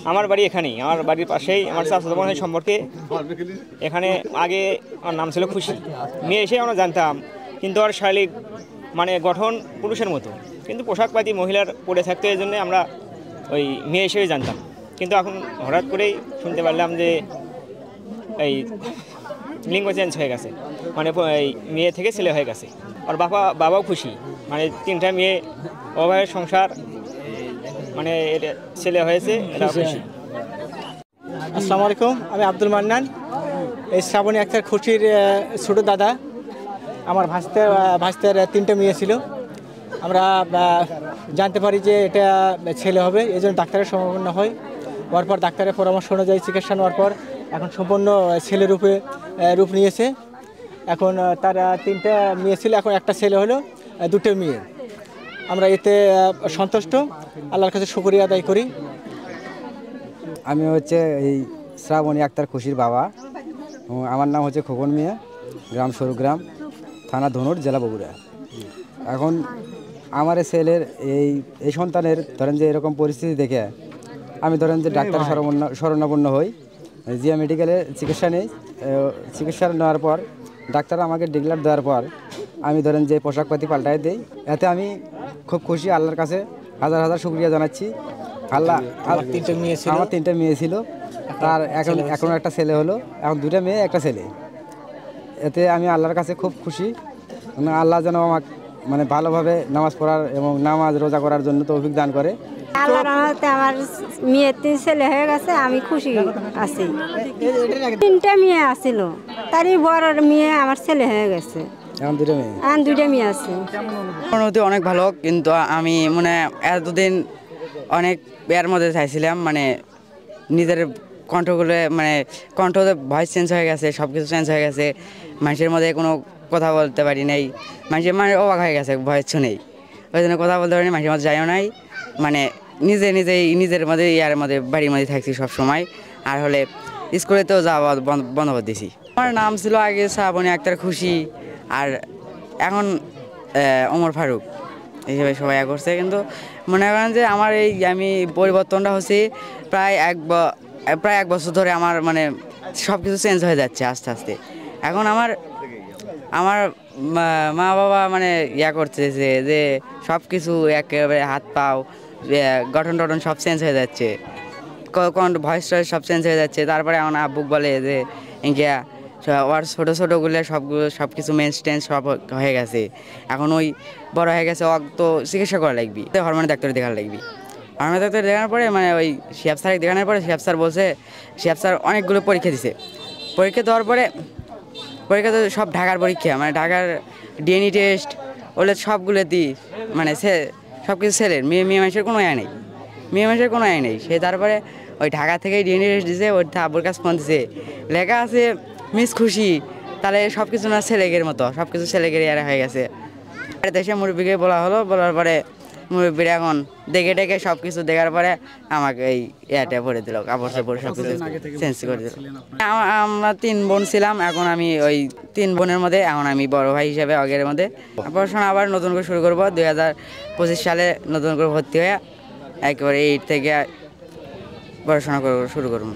আমার বাড়ি এখানেই, আমার বাড়ির পাশেই আমার চাচাতো বোনের সম্পর্কে। এখানে আগে আমার নাম ছিল খুশি। মেয়ে এসে আমরা জানতাম, কিন্তু আর শারীরিক গঠন পুরুষের মতো, কিন্তু পোশাকপাতি মহিলার পরে থাকতো, এই জন্যে আমরা ওই মেয়ে হিসেবে জানতাম। কিন্তু এখন হঠাৎ করেই শুনতে পারলাম যে এই লিঙ্গ চেঞ্জ হয়ে গেছে, এই মেয়ে থেকে ছেলে হয়ে গেছে। আর বাবাও খুশি, তিনটা মেয়ে অভাবের সংসার, ছেলে হয়েছে, এটা খুশি। আসসালামু আলাইকুম, আমি আব্দুল মান্নান। এই শ্রাবণী আক্তার খুশির ছোটো দাদা। আমার ভাস্তের তিনটা মেয়ে ছিল। আমরা জানতে পারি যে এটা ছেলে হবে, এই জন্য ডাক্তারের সম্ভাবনা হয়। হওয়ার পর ডাক্তারের পরামর্শ অনুযায়ী চিকিৎসা নেওয়ার পর এখন সম্পূর্ণ ছেলে রূপ নিয়েছে। এখন তার তিনটা মেয়ে ছিল, এখন একটা ছেলে হলো, দুটো মেয়ে। আমরা এতে সন্তুষ্ট, আল্লাহর কাছে শুকরিয়া আদায় করি। আমি এই শ্রাবণী আক্তার খুশির বাবা। আমার নাম খোকন মিয়া, গ্রাম সরুগ্রাম, থানা ধনুর, জেলা বগুড়া। এখন আমার ছেলের এই সন্তানের ধরেন যে এরকম পরিস্থিতি দেখে আমি যে ডাক্তার শরণাপন্ন হই, জিয়া মেডিকেলে চিকিৎসা নেই। চিকিৎসা নেওয়ার পর ডাক্তার আমাকে ডিক্লেয়ার দেওয়ার পর আমি যে পোশাকপাতি পাল্টায় দিই। এতে আমি খুব খুশি, আল্লাহর কাছে হাজার হাজার শুকরিয়া জানাচ্ছি। আমার তিনটা মেয়ে ছিল, তার এখন একটা ছেলে হলো, এখন দুটা মেয়ে একটা ছেলে। এতে আমি আল্লাহর কাছে খুব খুশি। আল্লাহ যেন আমাকে ভালোভাবে নামাজ পড়ার এবং নামাজ রোজা করার জন্য তৌফিক দান করে। আল্লাহর রহমতে আমার মেয়ের 3 ছেলে হয়ে গেছে, আমি খুশি আছি। 3টা মেয়ে আছিল, তারই বড় মেয়ে আমার ছেলে হয়ে গেছে, এখন দুইটা মেয়ে আছে। অনুভূতি অনেক ভালো, কিন্তু আমি এতদিন অনেক এর মধ্যে চাইছিলাম, নিজের কণ্ঠগুলো কণ্ঠতে ভয়েস চেঞ্জ হয়ে গেছে, সব কিছু চেঞ্জ হয়ে গেছে। মানুষের মধ্যে কোনো কথা বলতে পারি নাই, মানুষের অবাক হয়ে গেছে ভয়েস শুনেই। ওই জন্য কথা বলতে পারিনি, মানুষের মধ্যে যাইও নাই। নিজের মধ্যে বাড়ির মধ্যে থাকছি সব সময়। আর হলে স্কুলেতেও যাওয়া বন্ধ করে দিয়েছি। আমার নাম ছিল আগে শ্রাবণী আক্তার খুশি, আর এখন ওমর ফারুক হিসেবে সবাই করছে। কিন্তু মনে করেন যে আমার আমি পরিবর্তনটা হচ্ছে প্রায় এক বছর ধরে। আমার সব কিছু চেঞ্জ হয়ে যাচ্ছে আস্তে আস্তে। এখন আমার মা বাবা করতেছে যে সব কিছু একেবারে হাত পাও গঠন টঠন সব চেঞ্জ হয়ে যাচ্ছে, ভয়েস টয়েস সব চেঞ্জ হয়ে যাচ্ছে। তারপরে আমার আব্বু বলে যে ইঙ্গিয়া ওর ছোটোগুলো সব কিছু মেন্স টেন্স সব হয়ে গেছে, এখন ওই বড় হয়ে গেছে, তো চিকিৎসা করা লাগবে, হরমোনের ডাক্তার দেখার লাগবে। হরমোনের ডাক্তার দেখানোর পরে ওই শিয়াব স্যার দেখানোর পরে শিয়াব স্যার বলছে, শিয়াব স্যার অনেকগুলো পরীক্ষা দিছে। পরীক্ষা দেওয়ার পরে তো সব ঢাকার পরীক্ষা, ঢাকার ডিএনএ টেস্ট ওগুলো সবগুলো দিই, সব কিছু ছেলের, মেয়ে মানুষের কোনো আয় নেই। সে তারপরে ওই ঢাকা থেকে ডিএনএ টেস্ট দিছে, ওই আব্বুর কাছে ফোন দিছে, লেখা আছে মিস খুশি। তাহলে সব কিছু না ছেলেগের মতো, সব কিছু ছেলেগের হয়ে গেছে। দেশে মুরব্বীকে বলার পরে মুরব্বীরা এখন দেখে সব কিছু দেখার পরে আমাকে এই ভরে দিল, কাপড় চাপড় সব কিছু চেঞ্জ করে দিল। আমরা 3 বোন ছিলাম, এখন আমি ওই 3 বোনের মধ্যে এখন আমি বড় ভাই হিসেবে আগের মধ্যে পড়াশোনা আবার নতুন করে শুরু করবো। 2025 সালে নতুন করে ভর্তি হয়ে একেবারে 8 থেকে পড়াশোনা শুরু করবো।